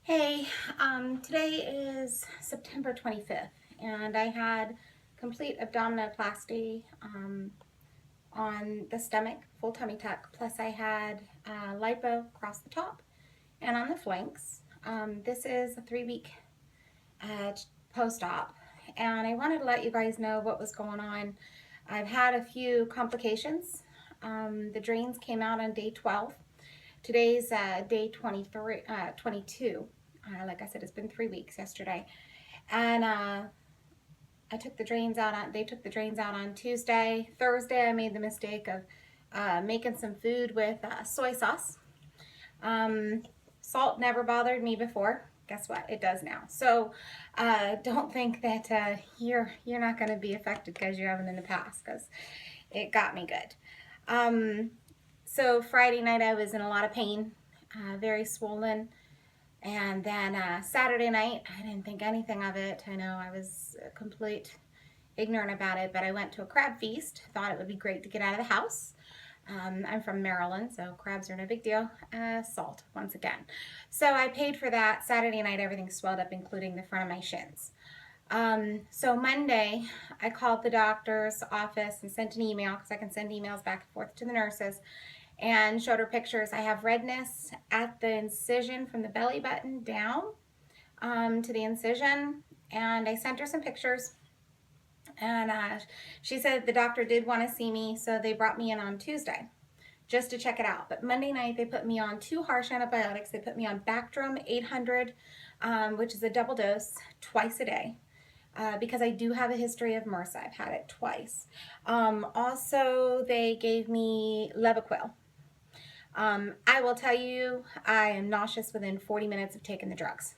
Hey, today is September 25th, and I had complete abdominoplasty on the stomach, full tummy tuck, plus I had lipo across the top and on the flanks. This is a 3-week post-op, and I wanted to let you guys know what was going on. I've had a few complications. The drains came out on day 12. Today's day 22. Like I said, it's been 3 weeks yesterday. And I took the drains out on, they took the drains out on Tuesday. Thursday, I made the mistake of making some food with soy sauce. Salt never bothered me before. Guess what? It does now. So don't think that you're not going to be affected because you haven't in the past, because it got me good. So Friday night I was in a lot of pain, very swollen. And then Saturday night, I didn't think anything of it. I know I was complete ignorant about it, but I went to a crab feast. Thought it would be great to get out of the house. I'm from Maryland, so crabs are no big deal. Salt, once again. So I paid for that. Saturday night, everything swelled up, including the front of my shins. So Monday, I called the doctor's office and sent an email, because I can send emails back and forth to the nurses, and showed her pictures. I have redness at the incision from the belly button down to the incision, and I sent her some pictures, and she said the doctor did want to see me, so they brought me in on Tuesday just to check it out. But Monday night they put me on 2 harsh antibiotics. They put me on Bactrim 800, which is a double dose, twice a day. Because I do have a history of MRSA. I've had it twice. Also, they gave me Levaquil. I will tell you, I am nauseous within 40 minutes of taking the drugs.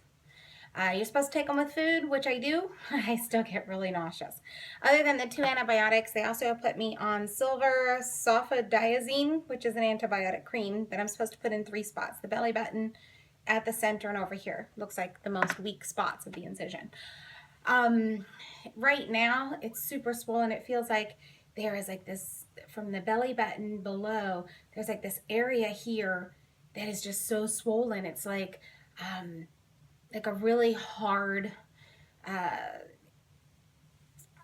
You're supposed to take them with food, which I do. I still get really nauseous. Other than the 2 antibiotics, they also put me on silver sulfadiazine, which is an antibiotic cream that I'm supposed to put in 3 spots. The belly button, at the center, and over here. Looks like the most weak spots of the incision. Right now, it's super swollen. It feels like there is like this, from the belly button below, there's like this area here that is just so swollen. It's like a really hard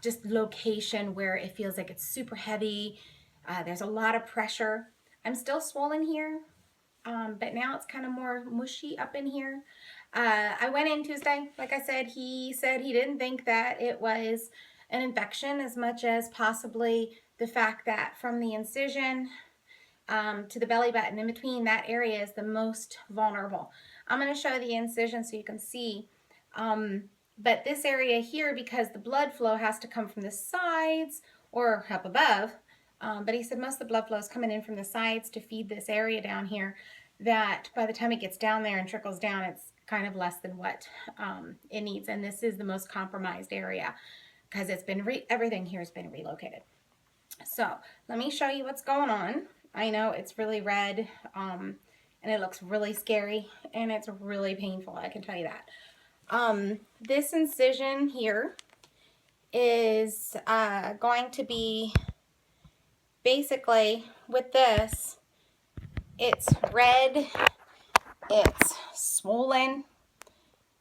just location where it feels like it's super heavy. There's a lot of pressure. I'm still swollen here, but now it's kind of more mushy up in here. I went in Tuesday. Like I said he didn't think that it was an infection as much as possibly the fact that from the incision to the belly button, in between, that area is the most vulnerable. I'm going to show the incision so you can see. But this area here, because the blood flow has to come from the sides or up above, but he said most of the blood flow is coming in from the sides to feed this area down here, that by the time it gets down there and trickles down, it's kind of less than what it needs. And this is the most compromised area because it's been everything here has been relocated. So let me show you what's going on. I know it's really red and it looks really scary and it's really painful, I can tell you that. This incision here is going to be basically, with this, it's red, it's swollen.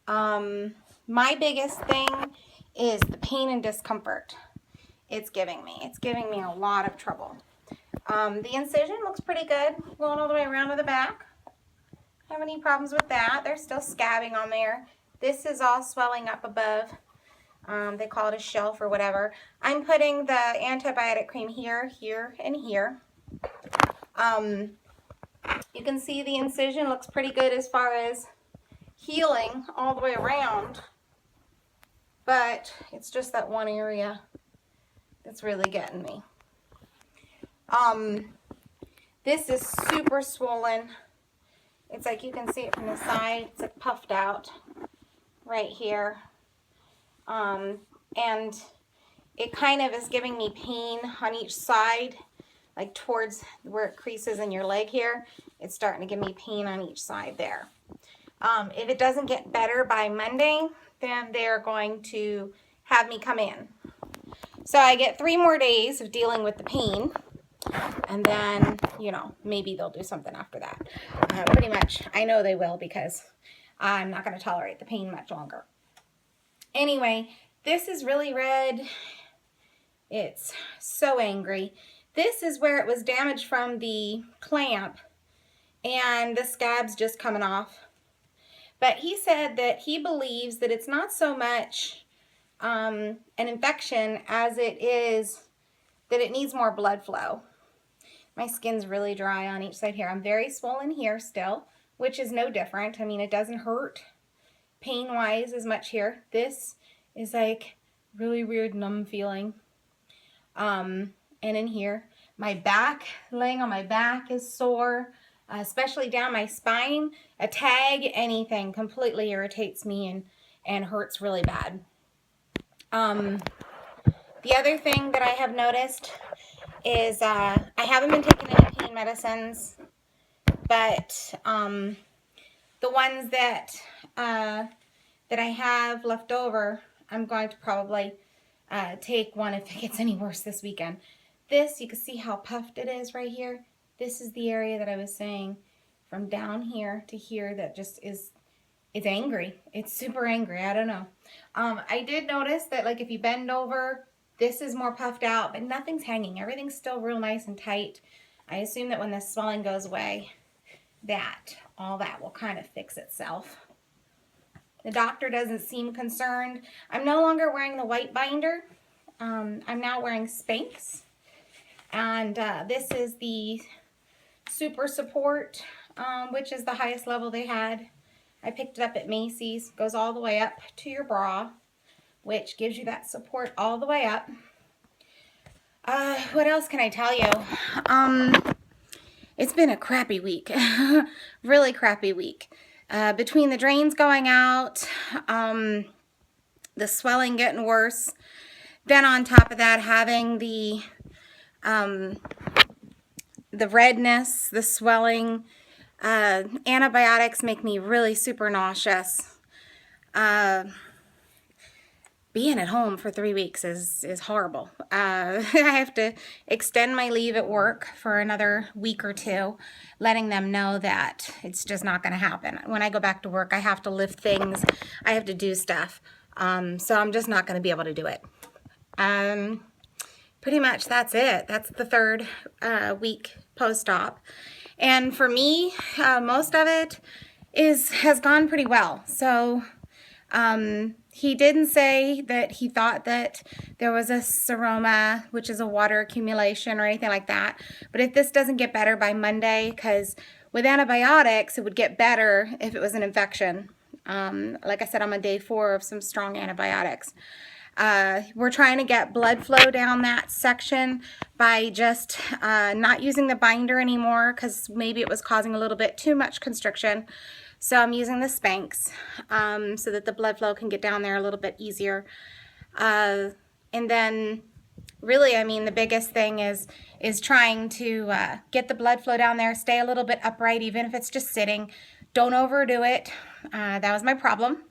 My biggest thing is the pain and discomfort it's giving me. It's giving me a lot of trouble. The incision looks pretty good, going all the way around to the back. Have any problems with that? There's still scabbing on there. This is all swelling up above. They call it a shelf or whatever. I'm putting the antibiotic cream here, here, and here. You can see the incision looks pretty good as far as healing all the way around, but it's just that one area that's really getting me. This is super swollen. It's like you can see it from the side. It's like puffed out right here. And it kind of is giving me pain on each side, like towards where it creases in your leg here. It's starting to give me pain on each side there. If it doesn't get better by Monday, then they're going to have me come in. So I get 3 more days of dealing with the pain, and then, you know, maybe they'll do something after that. Pretty much, I know they will, because I'm not going to tolerate the pain much longer. Anyway, this is really red. It's so angry. This is where it was damaged from the clamp, and the scab's just coming off. But he said that he believes that it's not so much an infection as it is that it needs more blood flow. My skin's really dry on each side here. I'm very swollen here still, which is no different. I mean, it doesn't hurt pain-wise as much here. This is like really weird numb feeling. And in here, my back, laying on my back is sore, especially down my spine. A tag, anything completely irritates me and hurts really bad. The other thing that I have noticed is I haven't been taking any pain medicines, but the ones that I have left over, I'm going to probably take one if it gets any worse this weekend. This, you can see how puffed it is right here. This is the area that I was saying from down here to here that just is, it's angry. It's super angry. I don't know. I did notice that, like, if you bend over, this is more puffed out, but nothing's hanging. Everything's still real nice and tight. I assume that when the swelling goes away, that all that will kind of fix itself. The doctor doesn't seem concerned. I'm no longer wearing the white binder. I'm now wearing Spanx. And this is the Super Support, which is the highest level they had. I picked it up at Macy's. Goes all the way up to your bra, which gives you that support all the way up. What else can I tell you? It's been a crappy week. Really crappy week. Between the drains going out, the swelling getting worse, then on top of that having the redness, the swelling, antibiotics make me really super nauseous. Being at home for 3 weeks is horrible. I have to extend my leave at work for another week or two, letting them know that it's just not going to happen. When I go back to work, I have to lift things. I have to do stuff. So I'm just not going to be able to do it. Pretty much that's it. That's the third week post-op. And for me, most of it has gone pretty well. So he didn't say that he thought that there was a seroma, which is a water accumulation or anything like that. But if this doesn't get better by Monday, because with antibiotics, it would get better if it was an infection. Like I said, I'm on day 4 of some strong antibiotics. We're trying to get blood flow down that section by just not using the binder anymore, because maybe it was causing a little bit too much constriction. So I'm using the Spanx so that the blood flow can get down there a little bit easier. And then really, I mean, the biggest thing is trying to get the blood flow down there, stay a little bit upright, even if it's just sitting. Don't overdo it. That was my problem.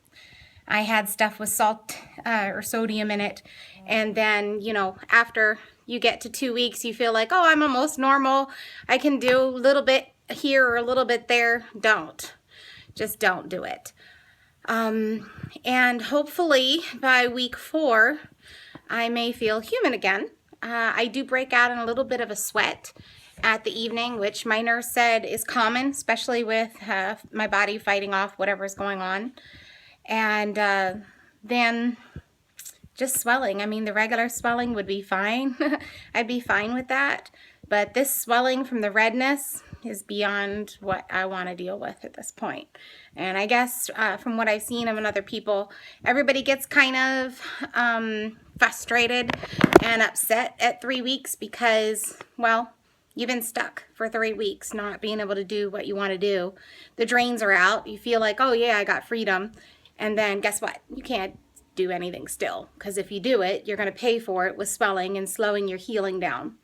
I had stuff with salt or sodium in it. And then, you know, after you get to 2 weeks, you feel like, oh, I'm almost normal. I can do a little bit here or a little bit there. Don't. Just don't do it. And hopefully by week 4, I may feel human again. I do break out in a little bit of a sweat at the evening, which my nurse said is common, especially with my body fighting off whatever's going on. And then just swelling. I mean, the regular swelling would be fine. I'd be fine with that. But this swelling from the redness is beyond what I want to deal with at this point. And I guess from what I've seen of other people, everybody gets kind of frustrated and upset at 3 weeks because, well, you've been stuck for 3 weeks not being able to do what you want to do. The drains are out. You feel like, oh yeah, I got freedom. And then guess what? You can't do anything still, because if you do it, you're going to pay for it with swelling and slowing your healing down.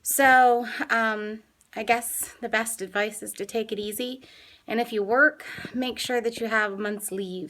So I guess the best advice is to take it easy. And if you work, make sure that you have a month's leave.